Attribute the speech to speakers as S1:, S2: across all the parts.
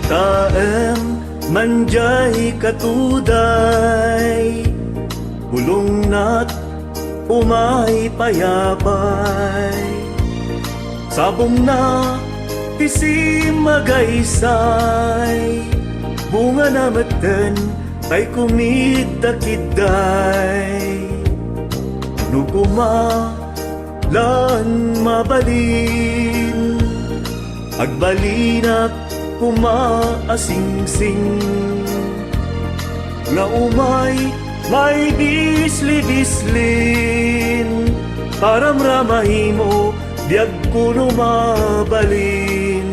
S1: Taem manjay katuday, hulong nat umay payapay. Sabong na tisim magaysay, bunga na matan ay kumidakidday. Nukuma lan mabalin, agbalinak kumaasingsing. Nga umay may disli-dislin, paramramahimo diag kuno mabalin.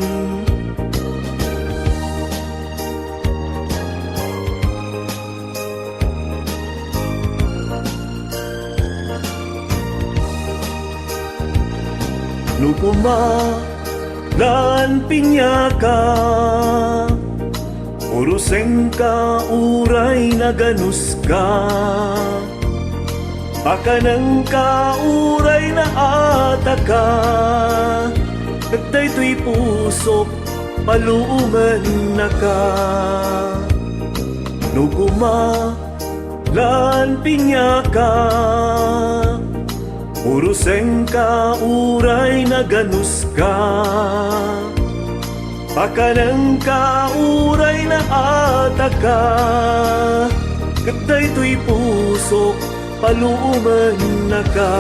S1: Nukuma lan pinyaka, uruseng ka uray na ganus ka. Pakanang ka uray na ataka, katay to'y pusok paluuman na ka. Nukuma lan pinyaka, uruseng ka uray na ganus ka. Pakanang ka uray na ataka, katay to'y pusok paluuman na ka.